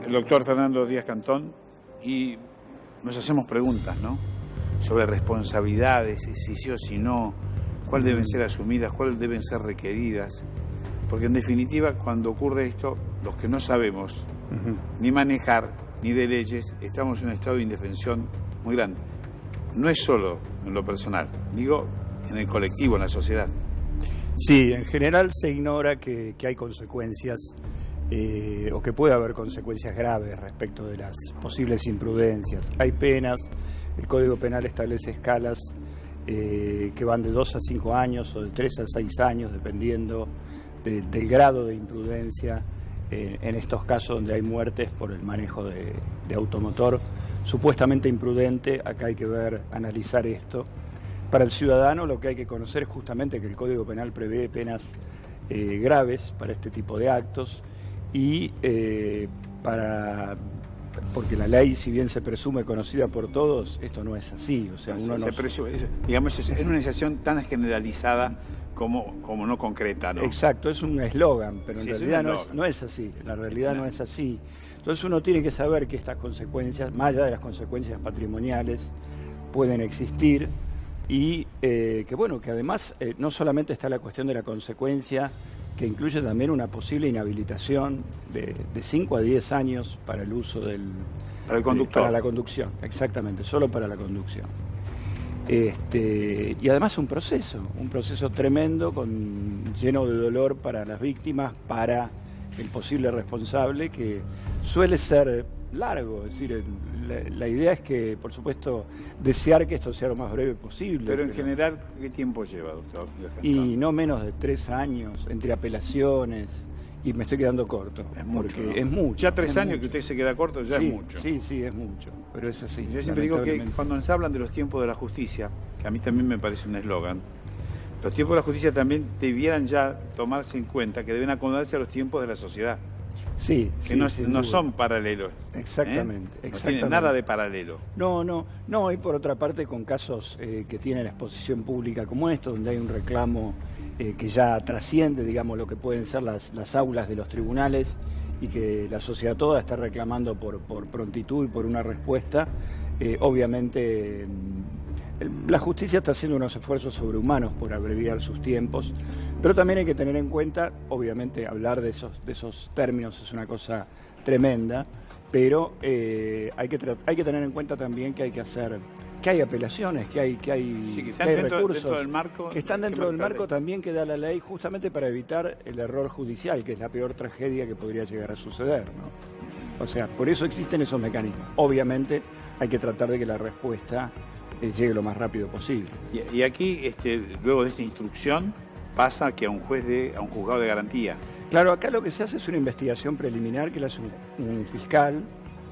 el doctor Fernando Díaz Cantón y nos hacemos preguntas, ¿no? Sobre responsabilidades, si sí o si no, cuáles deben ser asumidas, cuáles deben ser requeridas. Porque en definitiva, cuando ocurre esto, los que no sabemos ni manejar ni de leyes, estamos en un estado de indefensión muy grande. No es solo en lo personal, digo en el colectivo, en la sociedad. Sí, en general se ignora que hay consecuencias o que puede haber consecuencias graves respecto de las posibles imprudencias. Hay penas, el Código Penal establece escalas que van de 2 a 5 años o de 3 a 6 años, dependiendo del grado de imprudencia en estos casos donde hay muertes por el manejo de automotor supuestamente imprudente. Acá hay que analizar esto. Para el ciudadano lo que hay que conocer es justamente que el Código Penal prevé penas graves para este tipo de actos y porque la ley, si bien se presume conocida por todos, esto no es así. O sea, uno digamos, es una sensación tan generalizada como no concreta, ¿no? Exacto, es un eslogan, pero en realidad no es así. La realidad no es así. Entonces uno tiene que saber que estas consecuencias, más allá de las consecuencias patrimoniales, pueden existir y que además no solamente está la cuestión de la consecuencia, que incluye también una posible inhabilitación de 5 a 10 años para el uso para el conductor. Para la conducción, exactamente, solo para la conducción. Y además un proceso tremendo, lleno de dolor para las víctimas, para el posible responsable, que suele ser largo. Es decir, la idea es que, por supuesto, desear que esto sea lo más breve posible. Pero en general, ¿qué tiempo lleva, doctor? Y no menos de 3 años, entre apelaciones, y me estoy quedando corto. Es mucho, porque ¿no? Es mucho. Ya 3 años mucho. que usted se queda corto, ya sí, es mucho. Sí, es mucho, pero es así. Yo siempre digo que cuando nos hablan de los tiempos de la justicia, que a mí también me parece un eslogan, los tiempos de la justicia también debieran ya tomarse en cuenta que deben acomodarse a los tiempos de la sociedad. Sí, que no son paralelos. Exactamente. No tienen nada de paralelo. No, y por otra parte con casos que tienen exposición pública como esto, donde hay un reclamo que ya trasciende, digamos, lo que pueden ser las aulas de los tribunales y que la sociedad toda está reclamando por prontitud y por una respuesta, obviamente la justicia está haciendo unos esfuerzos sobrehumanos por abreviar sus tiempos, pero también hay que tener en cuenta, obviamente hablar de esos términos es una cosa tremenda, pero hay que tener en cuenta también que hay apelaciones, que hay recursos dentro del marco, que están dentro del marco también que da la ley, justamente para evitar el error judicial, que es la peor tragedia que podría llegar a suceder, ¿no? O sea, por eso existen esos mecanismos. Obviamente hay que tratar de que la respuesta llegue lo más rápido posible. Y aquí, luego de esta instrucción, pasa que a un juzgado de garantía. Claro, acá lo que se hace es una investigación preliminar que le hace un fiscal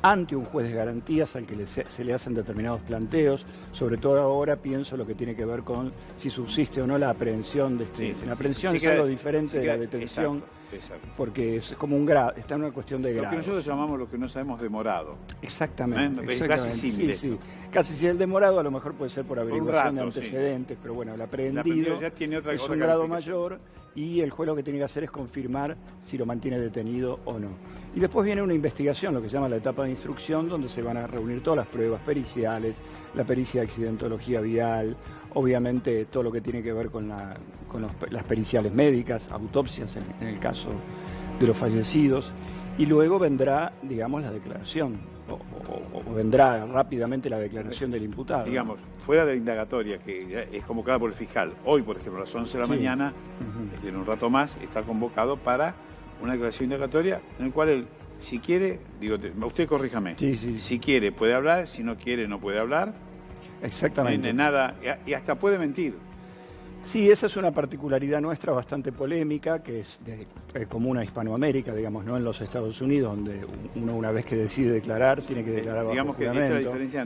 ante un juez de garantías al que se le hacen determinados planteos. Sobre todo ahora pienso lo que tiene que ver con si subsiste o no la aprehensión de La aprehensión es algo diferente de la detención. Exacto. Porque es como un grado, está en una cuestión de grado. Lo que nosotros llamamos, lo que no sabemos, demorado. Exactamente. Es casi similar. Sí. Casi si el demorado a lo mejor puede ser por averiguación de antecedentes, pero bueno, el aprehendido ya tiene otra un grado mayor y el juez lo que tiene que hacer es confirmar si lo mantiene detenido o no. Y después viene una investigación, lo que se llama la etapa de instrucción, donde se van a reunir todas las pruebas periciales, la pericia de accidentología vial, obviamente todo lo que tiene que ver con las periciales médicas, autopsias en el caso de los fallecidos, y luego vendrá, digamos, la declaración, o vendrá rápidamente la declaración del imputado. Digamos, fuera de la indagatoria, que es convocada por el fiscal, hoy, por ejemplo, a las 11 de la mañana, en un rato más, está convocado para una declaración indagatoria en el cual él, si quiere, usted corríjame, si quiere puede hablar, si no quiere no puede hablar. Exactamente. No hay nada, y hasta puede mentir. Sí, esa es una particularidad nuestra bastante polémica, que es común a Hispanoamérica, digamos, no en los Estados Unidos, donde uno una vez que decide declarar, tiene que declarar bajo digamos que juramento. esta es la diferencia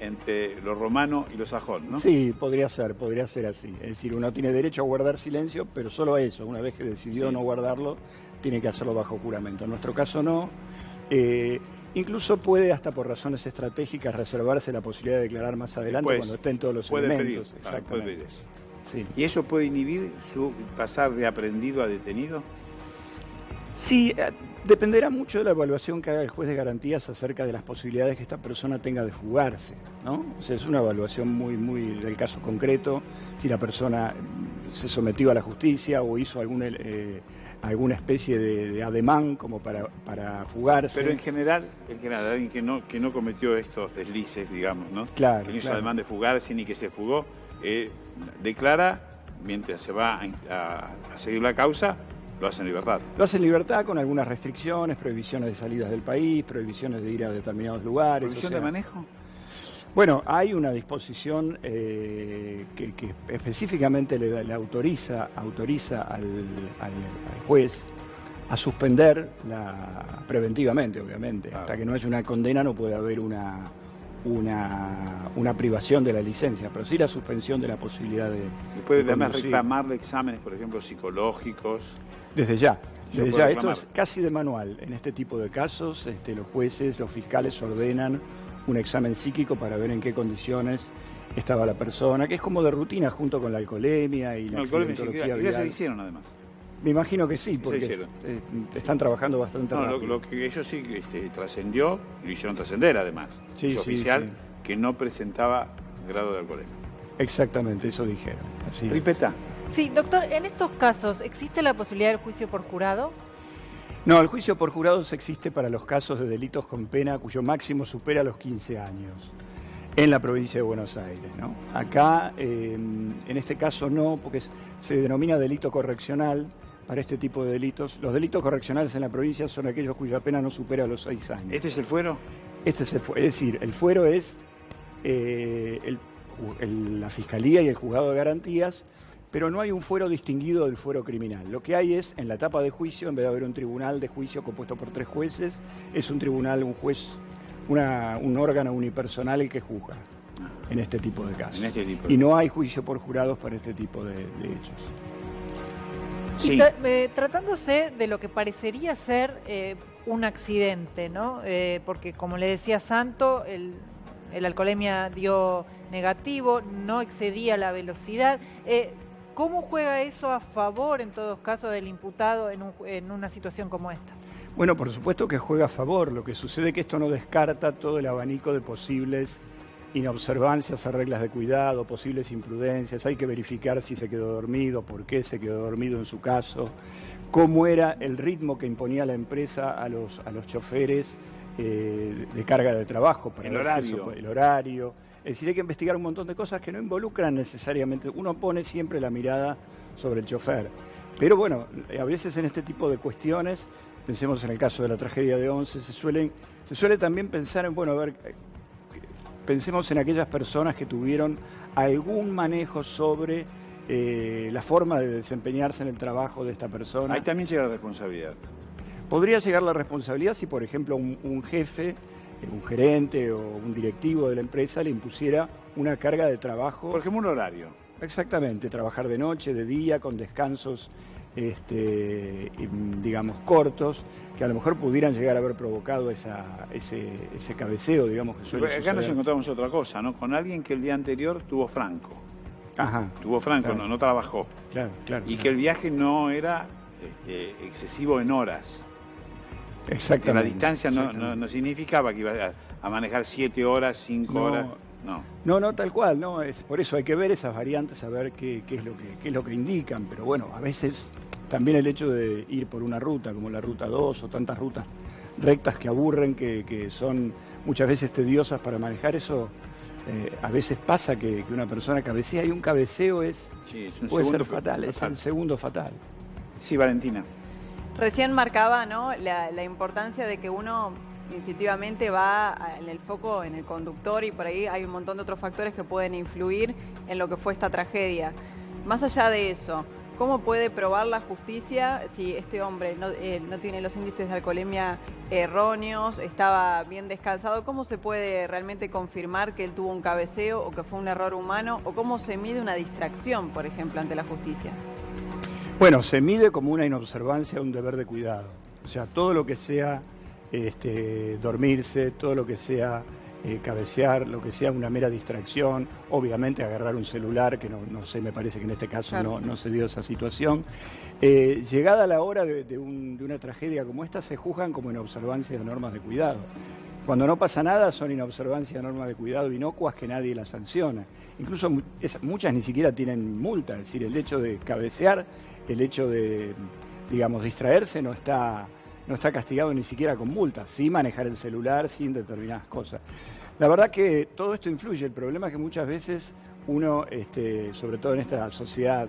entre lo romano y lo sajón, ¿no? Sí, podría ser así. Es decir, uno tiene derecho a guardar silencio, pero solo a eso. Una vez que decidió no guardarlo, tiene que hacerlo bajo juramento. En nuestro caso no. Incluso puede, hasta por razones estratégicas, reservarse la posibilidad de declarar más adelante cuando estén todos los elementos. Exactamente. Puede pedir eso. Sí. ¿Y eso puede inhibir su pasar de aprendido a detenido? Sí, Dependerá mucho de la evaluación que haga el juez de garantías acerca de las posibilidades que esta persona tenga de fugarse, ¿no? O sea, es una evaluación muy del caso concreto, si la persona se sometió a la justicia o hizo alguna especie de ademán como para fugarse. Pero en general alguien que no cometió estos deslices, digamos, ¿no? Claro, que no hizo claro. ademán de fugarse ni que se fugó, declara, mientras se va a seguir la causa, lo hace en libertad. Lo hace en libertad con algunas restricciones, prohibiciones de salidas del país, prohibiciones de ir a determinados lugares. ¿Prohibición de manejo? Bueno, hay una disposición que específicamente le autoriza al juez a suspender preventivamente, obviamente. Claro. Hasta que no haya una condena no puede haber una privación de la licencia, pero sí la suspensión de la posibilidad de... Y puede además conducir. reclamarle exámenes, por ejemplo, psicológicos. Desde ya. Yo Desde puedo ya, esto reclamar. es casi de manual. En este tipo de casos, los jueces, los fiscales ordenan un examen psíquico para ver en qué condiciones estaba la persona, que es como de rutina junto con la alcoholemia y la No, accidentología ya se vial. hicieron además. Me imagino que sí, Se porque hicieron. están trabajando bastante No, rápido. lo que ellos sí trascendió, y lo hicieron trascender además. Sí, es sí, oficial sí. que no presentaba grado de alcoholemia. Exactamente, eso dijeron. Así es. Ripeta. Sí, doctor, en estos casos, ¿existe la posibilidad del juicio por jurado? No, el juicio por jurados existe para los casos de delitos con pena cuyo máximo supera los 15 años en la provincia de Buenos Aires, ¿no? Acá, en este caso no, porque se denomina delito correccional para este tipo de delitos. Los delitos correccionales en la provincia son aquellos cuya pena no supera los 6 años. ¿Este es el fuero? Este es es decir, el fuero es la Fiscalía y el Juzgado de Garantías, pero no hay un fuero distinguido del fuero criminal. Lo que hay es, en la etapa de juicio, en vez de haber un tribunal de juicio compuesto por 3 jueces, es un tribunal, un juez, un órgano unipersonal el que juzga en este tipo de casos. En este tipo. Y no hay juicio por jurados para este tipo de hechos. Sí. Y tratándose de lo que parecería ser un accidente, ¿no? Porque como le decía Santo, el alcoholemia dio negativo, no excedía la velocidad. ¿Cómo juega eso a favor, en todos casos, del imputado en una situación como esta? Bueno, por supuesto que juega a favor. Lo que sucede es que esto no descarta todo el abanico de posibles inobservancias a reglas de cuidado, posibles imprudencias. Hay que verificar si se quedó dormido, por qué se quedó dormido en su caso, cómo era el ritmo que imponía la empresa a los choferes de carga de trabajo, para El ver si horario. el horario. Es decir, hay que investigar un montón de cosas que no involucran necesariamente. Uno pone siempre la mirada sobre el chofer. Pero bueno, a veces en este tipo de cuestiones, pensemos en el caso de la tragedia de Once, se suele también pensar en, bueno, a ver, pensemos en aquellas personas que tuvieron algún manejo sobre la forma de desempeñarse en el trabajo de esta persona. Ahí también llega la responsabilidad. Podría llegar la responsabilidad si, por ejemplo, un jefe, un gerente o un directivo de la empresa le impusiera una carga de trabajo. Por ejemplo, un horario. Exactamente, trabajar de noche, de día, con descansos, digamos, cortos, que a lo mejor pudieran llegar a haber provocado ese cabeceo, digamos, que suele Acá nos suceder. encontramos otra cosa, ¿no? Con alguien que el día anterior tuvo franco. Ajá, Tuvo franco, claro. no trabajó. claro, claro. Y claro. que el viaje no era excesivo en horas. Que Exactamente. la distancia exactamente. no significaba que iba a manejar 7 horas, 5 No. horas. No. No, tal cual, no, por eso hay que ver esas variantes, a ver qué es lo que indican, pero bueno, a veces también el hecho de ir por una ruta, como la ruta 2 o tantas rutas rectas que aburren, que son muchas veces tediosas para manejar, eso a veces pasa que una persona cabecea y un cabeceo Sí, es un puede ser segundo fatal, es el segundo fatal. Sí, Valentina. Recién marcaba, ¿no?, la importancia de que uno instintivamente va en el foco, en el conductor, y por ahí hay un montón de otros factores que pueden influir en lo que fue esta tragedia. Más allá de eso, ¿cómo puede probar la justicia si este hombre no tiene los índices de alcoholemia erróneos, estaba bien descansado? ¿Cómo se puede realmente confirmar que él tuvo un cabeceo o que fue un error humano? ¿O cómo se mide una distracción, por ejemplo, ante la justicia? Bueno, se mide como una inobservancia, un deber de cuidado. O sea, todo lo que sea dormirse, todo lo que sea cabecear, lo que sea una mera distracción, obviamente agarrar un celular, que no sé, me parece que en este caso Claro. no se dio esa situación. Llegada la hora de una tragedia como esta, se juzgan como inobservancia de normas de cuidado. Cuando no pasa nada, son inobservancia de normas de cuidado inocuas que nadie las sanciona. Incluso muchas ni siquiera tienen multa, es decir, el hecho de cabecear, el hecho de, digamos, distraerse no está castigado ni siquiera con multas, sí manejar el celular sin determinadas cosas. La verdad que todo esto influye. El problema es que muchas veces uno, sobre todo en esta sociedad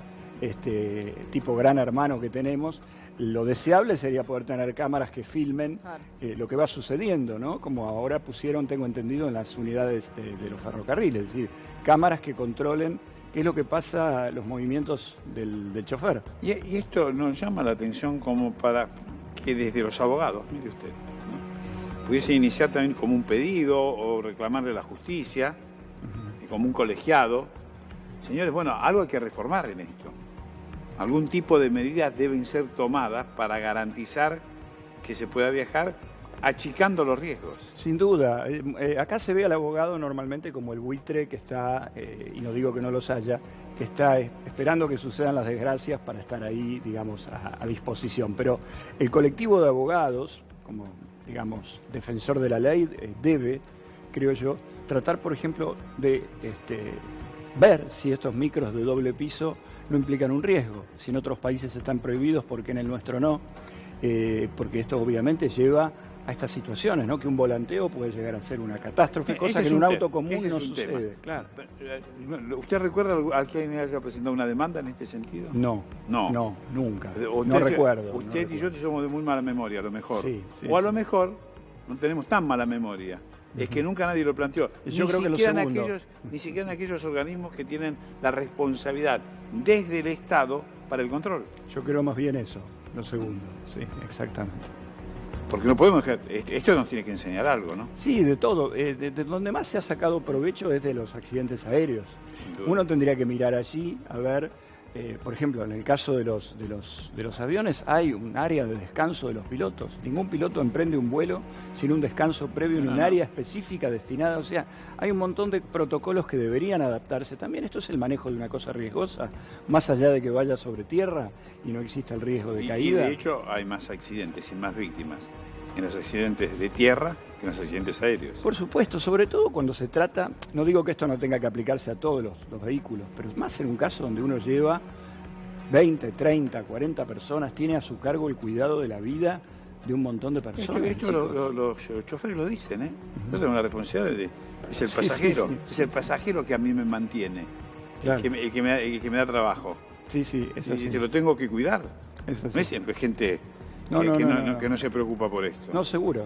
tipo gran hermano que tenemos, lo deseable sería poder tener cámaras que filmen lo que va sucediendo, ¿no? Como ahora pusieron, tengo entendido, en las unidades de los ferrocarriles, es decir, cámaras que controlen qué es lo que pasa, los movimientos del chofer. Y esto nos llama la atención como para que desde los abogados, mire usted, ¿no?, pudiese iniciar también como un pedido o reclamarle a la justicia, como un colegiado. Señores, bueno, algo hay que reformar en esto. Algún tipo de medidas deben ser tomadas para garantizar que se pueda viajar achicando los riesgos. Sin duda. Acá se ve al abogado normalmente como el buitre que está, y no digo que no los haya, que está esperando que sucedan las desgracias para estar ahí, digamos, a disposición. Pero el colectivo de abogados, como, digamos, defensor de la ley, debe, creo yo, tratar, por ejemplo, de ver si estos micros de doble piso no implican un riesgo. Si en otros países están prohibidos, ¿por qué en el nuestro no? Porque esto obviamente lleva a estas situaciones, ¿no? Que un volanteo puede llegar a ser una catástrofe, cosa que en un auto común no sucede. Claro. ¿Usted recuerda a quién haya presentado una demanda en este sentido? No, nunca. No recuerdo. Usted y yo somos de muy mala memoria, a lo mejor. Sí, o a lo mejor no tenemos tan mala memoria. Es que nunca nadie lo planteó. Yo creo que lo segundo. Ni siquiera en aquellos organismos que tienen la responsabilidad desde el Estado para el control. Yo creo más bien eso, lo segundo, sí, exactamente. Porque no podemos dejar, esto nos tiene que enseñar algo, ¿no? Sí, de todo. De donde más se ha sacado provecho es de los accidentes aéreos. Uno tendría que mirar allí a ver, por ejemplo, en el caso de los aviones hay un área de descanso de los pilotos. Ningún piloto emprende un vuelo sin un descanso previo en un área específica destinada. O sea, hay un montón de protocolos que deberían adaptarse. También esto es el manejo de una cosa riesgosa, más allá de que vaya sobre tierra y no exista el riesgo de caída. Y de hecho hay más accidentes y más víctimas en los accidentes de tierra que en los accidentes aéreos. Por supuesto, sobre todo cuando se trata, no digo que esto no tenga que aplicarse a todos los vehículos, pero más en un caso donde uno lleva 20, 30, 40 personas, tiene a su cargo el cuidado de la vida de un montón de personas. Esto los choferes lo dicen, ¿eh? Yo tengo una responsabilidad, es el pasajero, es el pasajero que a mí me mantiene, claro, el que me da trabajo. Sí, es así. Y te lo tengo que cuidar. Es así. No es siempre gente que no se preocupa por esto. No, seguro,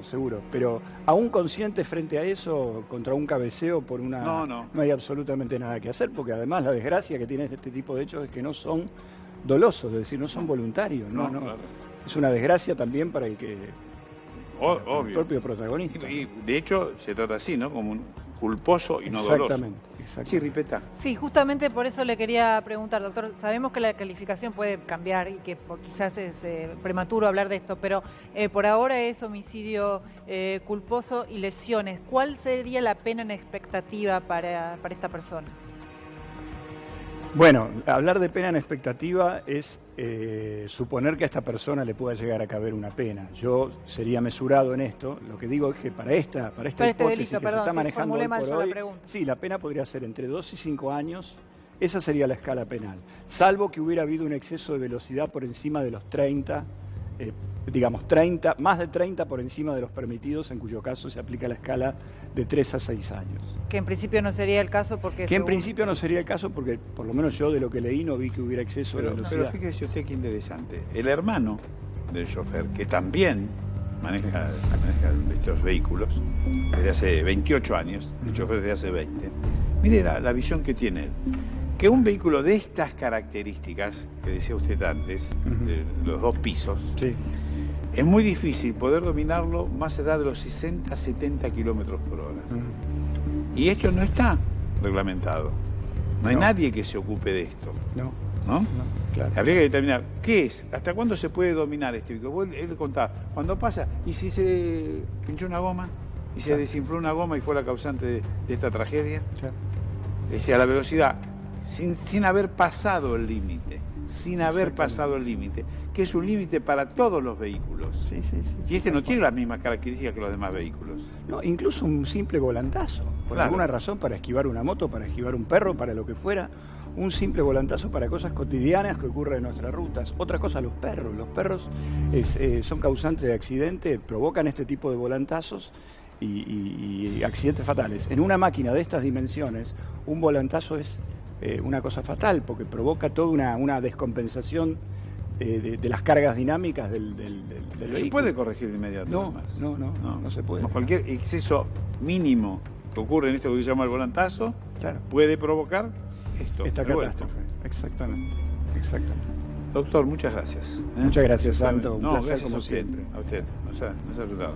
pero aún consciente frente a eso, contra un cabeceo por una... No hay absolutamente nada que hacer, porque además la desgracia que tiene este tipo de hechos es que no son dolosos, es decir, no son voluntarios. No. Claro. Es una desgracia también para el que... Obvio. El propio protagonista. Y de hecho se trata así, ¿no? Como un culposo y no doloso. Exactamente. Sí, Ripeta. Sí, justamente por eso le quería preguntar, doctor. Sabemos que la calificación puede cambiar y que quizás es prematuro hablar de esto, pero por ahora es homicidio culposo y lesiones. ¿Cuál sería la pena en expectativa para esta persona? Bueno, hablar de pena en expectativa es suponer que a esta persona le pueda llegar a caber una pena. Yo sería mesurado en esto. Lo que digo es que para esta hipótesis delito, que se está manejando hoy por hoy, sí, la pena podría ser entre 2 y 5 años. Esa sería la escala penal. Salvo que hubiera habido un exceso de velocidad por encima de los 30, más de 30 por encima de los permitidos, en cuyo caso se aplica la escala de 3 a 6 años. Que en principio no sería el caso porque... En principio no sería el caso porque, por lo menos yo de lo que leí, no vi que hubiera exceso de velocidad. Pero fíjese usted qué interesante. El hermano del chofer, que también maneja estos vehículos desde hace 28 años, el chofer desde hace 20, mire la visión que tiene él. Que un vehículo de estas características, que decía usted antes, de los 2 pisos, sí, es muy difícil poder dominarlo más allá de los 60, 70 kilómetros por hora. Y esto no está reglamentado. No hay nadie que se ocupe de esto. ¿No? Claro. Habría que determinar qué es, hasta cuándo se puede dominar este vehículo. Él contaba, cuando pasa, ¿y si se pinchó una goma? y se desinfló una goma y fue la causante de esta tragedia. Claro. Decía, la velocidad, sin haber pasado el límite, pasado el límite, que es un límite para todos los vehículos. Sí, Y este no tiene las mismas características que los demás vehículos. No, incluso un simple volantazo, por alguna razón, para esquivar una moto, para esquivar un perro, para lo que fuera, un simple volantazo para cosas cotidianas que ocurren en nuestras rutas. Otra cosa, los perros. Los perros son causantes de accidentes, provocan este tipo de volantazos y accidentes fatales. En una máquina de estas dimensiones, un volantazo es una cosa fatal, porque provoca toda una descompensación de las cargas dinámicas del vehículo. ¿Se puede corregir de inmediato? No se puede. Cualquier exceso mínimo que ocurre en esto que se llama el volantazo, claro, puede provocar esta catástrofe. Exactamente. Doctor, muchas gracias. Muchas gracias, Santo. Un placer, gracias como a usted, siempre. A usted, nos ha ayudado.